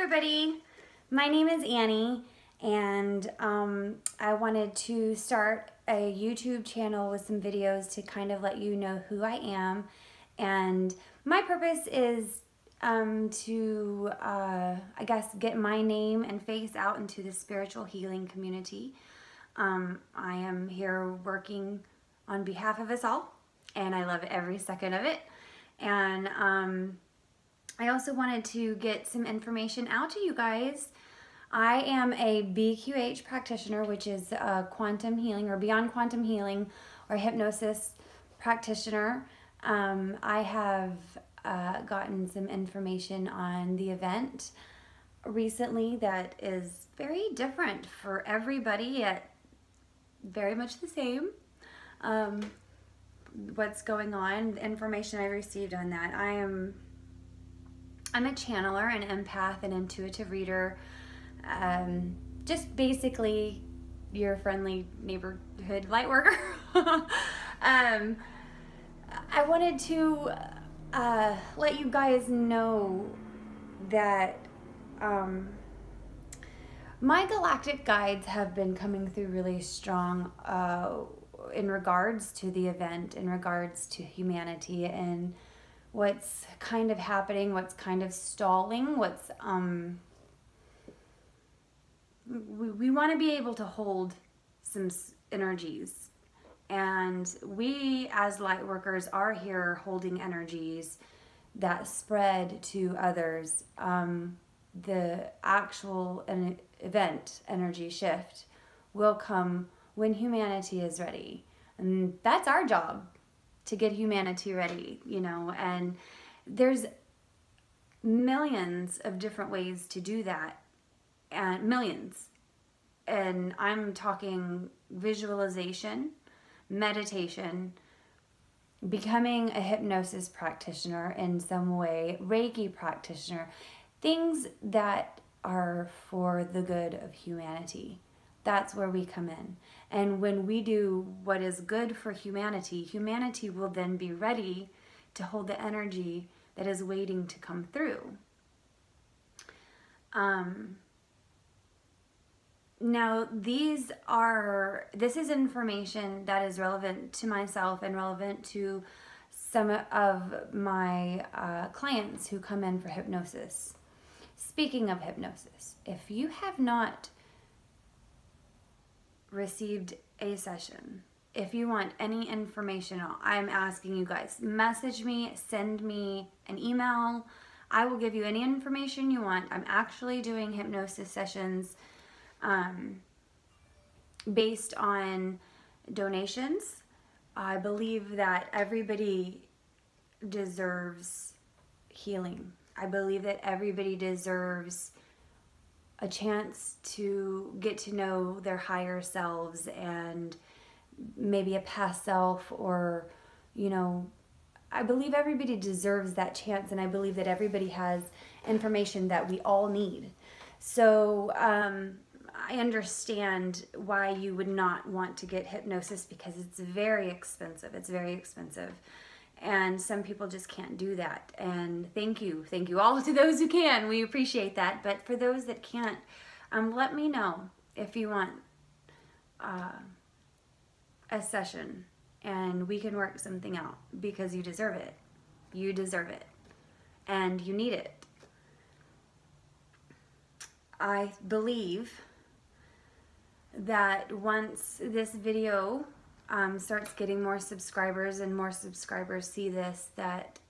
everybody. My name is Annie, and I wanted to start a YouTube channel with some videos to kind of let you know who I am. And my purpose is to, I guess, get my name and face out into the spiritual healing community. I am here working on behalf of us all, and I love every second of it. And I also wanted to get some information out to you guys. I am a BQH practitioner, which is a quantum healing or beyond quantum healing or hypnosis practitioner. I have gotten some information on the event recently that is very different for everybody, yet very much the same. What's going on, the information I received on that. I'm a channeler, an empath, an intuitive reader, just basically your friendly neighborhood light worker. I wanted to let you guys know that my galactic guides have been coming through really strong in regards to the event, in regards to humanity and what's kind of happening, what's kind of stalling, what's we want to be able to hold some energies, and we as light workers are here holding energies that spread to others. The actual event energy shift will come when humanity is ready, and that's our job, to get humanity ready, you know. And there's millions of different ways to do that, and millions. And I'm talking visualization, meditation, becoming a hypnosis practitioner in some way, Reiki practitioner, things that are for the good of humanity. That's where we come in. And when we do what is good for humanity, humanity will then be ready to hold the energy that is waiting to come through. Now, this is information that is relevant to myself and relevant to some of my clients who come in for hypnosis. Speaking of hypnosis, if you have not received a session, if you want any information, I'm asking you guys, message me, send me an email. I will give you any information you want. I'm actually doing hypnosis sessions based on donations. I believe that everybody deserves healing. I believe that everybody deserves a chance to get to know their higher selves and maybe a past self, or, you know, I believe everybody deserves that chance, and I believe that everybody has information that we all need. So I understand why you would not want to get hypnosis, because it's very expensive. It's very expensive. And some people just can't do that. And thank you all to those who can. We appreciate that. But for those that can't, let me know if you want a session, and we can work something out, because you deserve it. You deserve it. And you need it. I believe that once this video starts getting more subscribers and more subscribers see this, that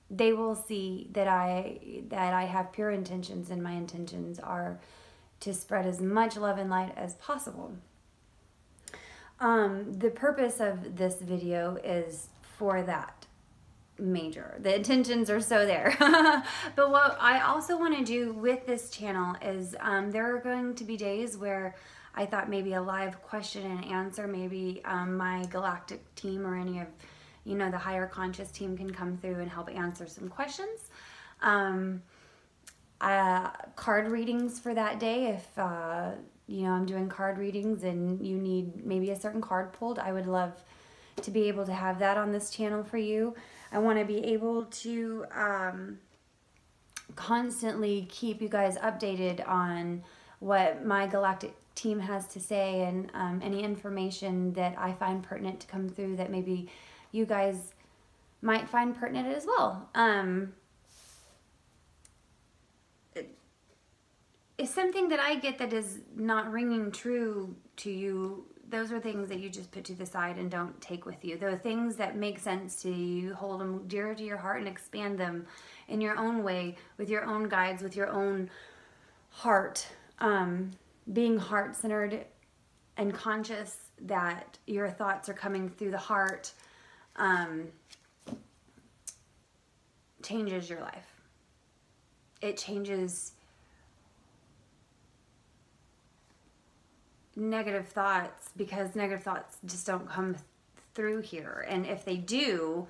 they will see that I have pure intentions, and my intentions are to spread as much love and light as possible. The purpose of this video is for that. Major. The intentions are so there. But what I also want to do with this channel is there are going to be days where I thought maybe a live question and answer, maybe my galactic team or any of, you know, the higher conscious team can come through and help answer some questions. Card readings for that day, if you know, I'm doing card readings and you need maybe a certain card pulled, I would love to be able to have that on this channel for you. I want to be able to constantly keep you guys updated on what my galactic team has to say, and any information that I find pertinent to come through that maybe you guys might find pertinent as well. If something that I get that is not ringing true to you, those are things that you just put to the side and don't take with you. The things that make sense to you, hold them dear to your heart and expand them in your own way, with your own guides, with your own heart. Being heart-centered and conscious that your thoughts are coming through the heart changes your life. It changes negative thoughts, because negative thoughts just don't come through here. And if they do,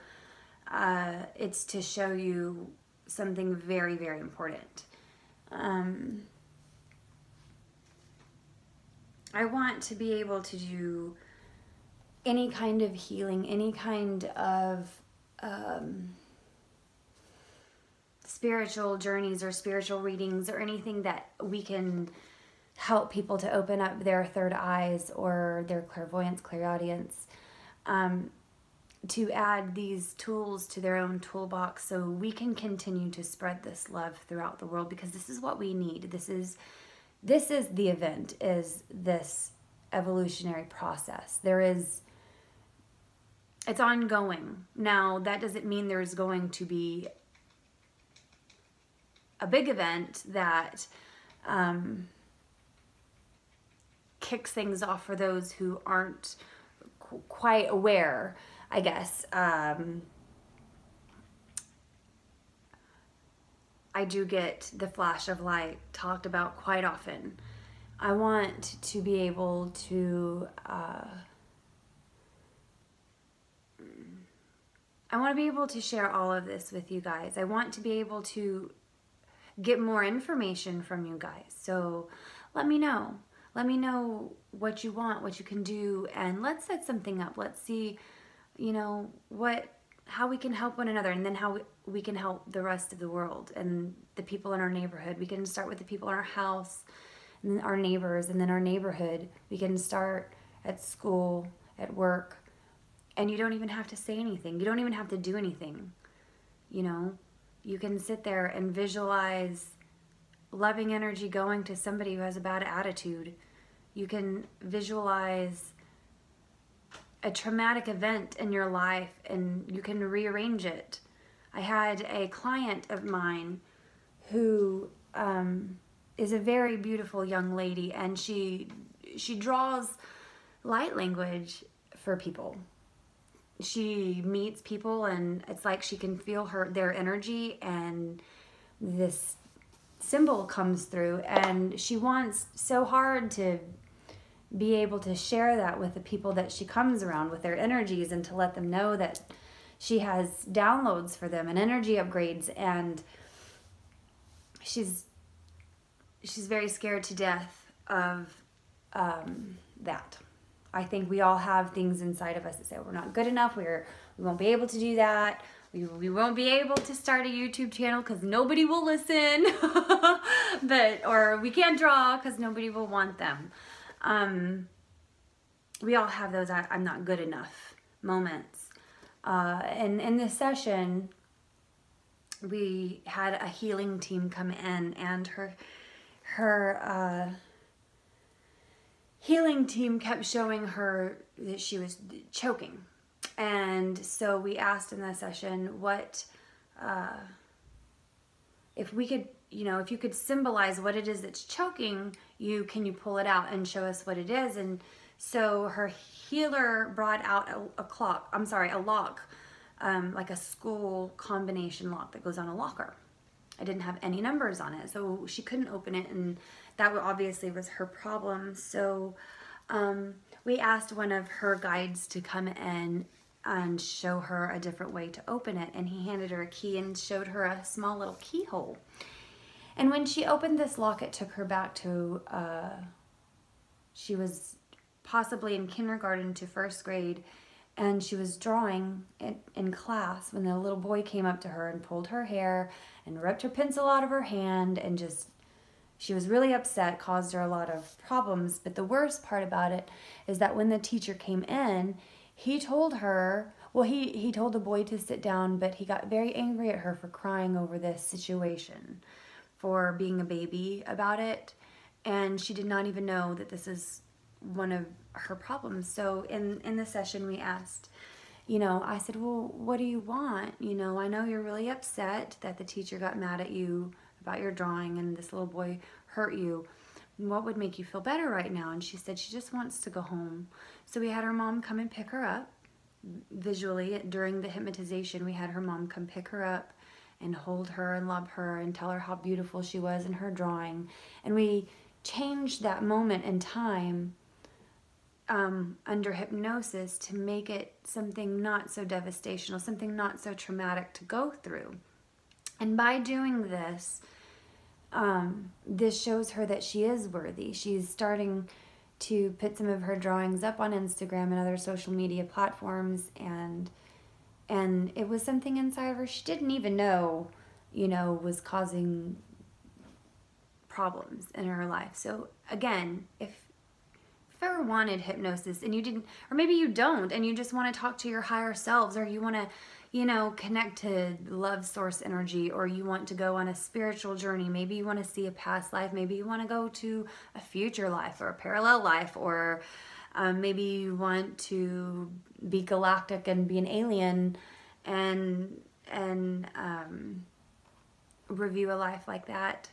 it's to show you something very, very important. I want to be able to do any kind of healing, any kind of spiritual journeys or spiritual readings, or anything that we can help people to open up their third eyes or their clairvoyance, clairaudience, to add these tools to their own toolbox so we can continue to spread this love throughout the world, because this is what we need. This is the event, is this evolutionary process. It's ongoing. Now, that doesn't mean there's going to be a big event that kicks things off for those who aren't quite aware, I guess. I do get the flash of light talked about quite often. I want to be able to share all of this with you guys. I want to be able to get more information from you guys. So let me know. Let me know what you want, what you can do, and let's set something up. Let's see, how we can help one another, and then how we can help the rest of the world and the people in our neighborhood. We can start with the people in our house, and then our neighbors, and then our neighborhood. We can start at school, at work, and you don't even have to say anything. You don't even have to do anything. You can sit there and visualize loving energy going to somebody who has a bad attitude. You can visualize a traumatic event in your life, and you can rearrange it. I had a client of mine who is a very beautiful young lady, and she draws light language for people. She meets people, and it's like she can feel their energy, and this symbol comes through, and she wants so hard to be able to share that with the people that she comes around, with their energies, and to let them know that she has downloads for them and energy upgrades. And she's very scared to death of that. I think we all have things inside of us that say we're not good enough, we won't be able to do that, we won't be able to start a YouTube channel because nobody will listen, or we can't draw because nobody will want them. We all have those I'm not good enough moments. And in this session, we had a healing team come in, and her healing team kept showing her that she was choking. And so we asked in that session, what, if we could, if you could symbolize what it is that's choking you, can you pull it out and show us what it is? And so her healer brought out a lock, like a school combination lock that goes on a locker. I didn't have any numbers on it, so she couldn't open it, and that obviously was her problem. So we asked one of her guides to come in and show her a different way to open it, and he handed her a key and showed her a small little keyhole. And when she opened this lock, it took her back to, she was possibly in kindergarten to first grade, and she was drawing in class when the little boy came up to her and pulled her hair and ripped her pencil out of her hand, and just, she was really upset, caused her a lot of problems. But the worst part about it is that when the teacher came in, he told her, well, he told the boy to sit down, but he got very angry at her for crying over this situation, for being a baby about it. And she did not even know that this is one of her problems. So in the session we asked, you know, I said, well, what do you want? You know, I know you're really upset that the teacher got mad at you about your drawing and this little boy hurt you. What would make you feel better right now? And she said she just wants to go home. So we had her mom come and pick her up. Visually, during the hypnotization, we had her mom come pick her up and hold her and love her and tell her how beautiful she was in her drawing. And we changed that moment in time under hypnosis to make it something not so devastational, something not so traumatic to go through. And by doing this, this shows her that she is worthy. She's starting to put some of her drawings up on Instagram and other social media platforms, and it was something inside of her she didn't even know, you know, was causing problems in her life. So again, if you ever wanted hypnosis and you didn't, or maybe you don't, and you just want to talk to your higher selves, or you want to, you know, connect to love source energy, or you want to go on a spiritual journey, maybe you want to see a past life, maybe you want to go to a future life or a parallel life, or maybe you want to be galactic and be an alien and review a life like that.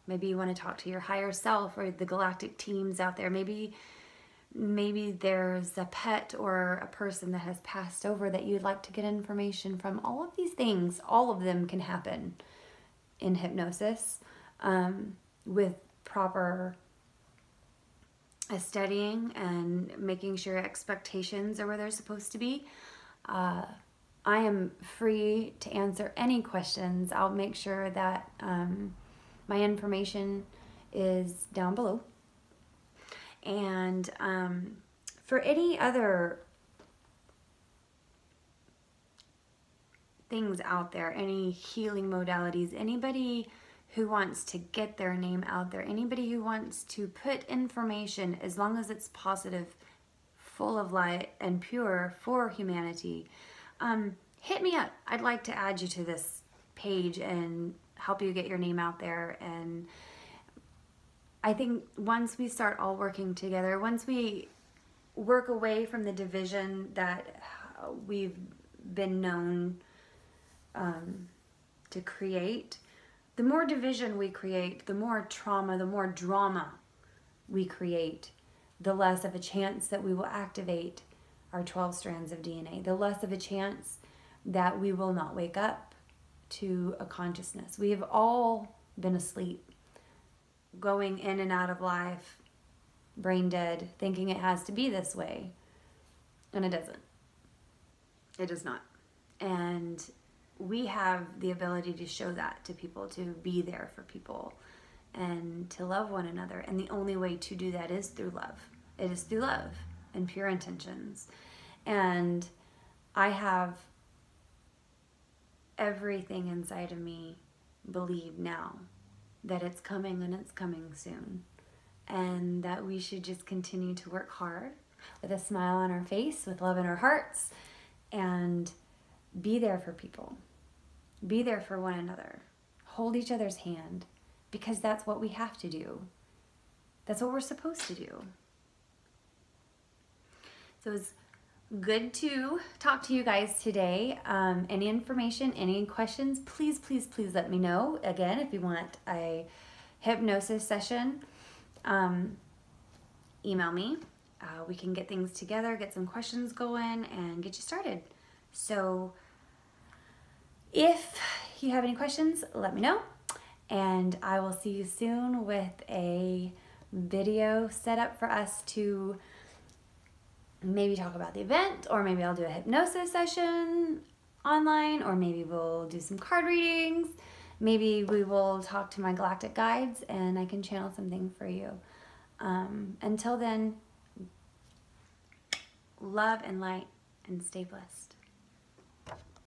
Maybe you want to talk to your higher self or the galactic teams out there. Maybe there's a pet or a person that has passed over that you'd like to get information from. All of these things, all of them can happen in hypnosis with proper studying and making sure expectations are where they're supposed to be. I am free to answer any questions. I'll make sure that my information is down below. And for any other things out there, any healing modalities, anybody who wants to get their name out there, anybody who wants to put information, as long as it's positive, full of light and pure for humanity, hit me up. I'd like to add you to this page and help you get your name out there. And I think once we start all working together, once we work away from the division that we've been known to create, the more division we create, the more trauma, the more drama we create, the less of a chance that we will activate our 12 strands of DNA, the less of a chance that we will not wake up to a consciousness. We have all been asleep, going in and out of life, brain dead, thinking it has to be this way. And it doesn't. It does not. And we have the ability to show that to people, to be there for people and to love one another. And the only way to do that is through love. It is through love and pure intentions. And I have everything inside of me believe now that it's coming, and it's coming soon. And that we should just continue to work hard with a smile on our face, with love in our hearts, and be there for people. Be there for one another. Hold each other's hand, because that's what we have to do. That's what we're supposed to do. So it's good to talk to you guys today. Any information, any questions, please, please, please let me know. Again, if you want a hypnosis session, email me. We can get things together, get some questions going, and get you started. So if you have any questions, let me know. And I will see you soon with a video set up for us to maybe talk about the event, or maybe I'll do a hypnosis session online, or maybe we'll do some card readings. Maybe we will talk to my galactic guides and I can channel something for you. Until then, love and light. and stay blessed.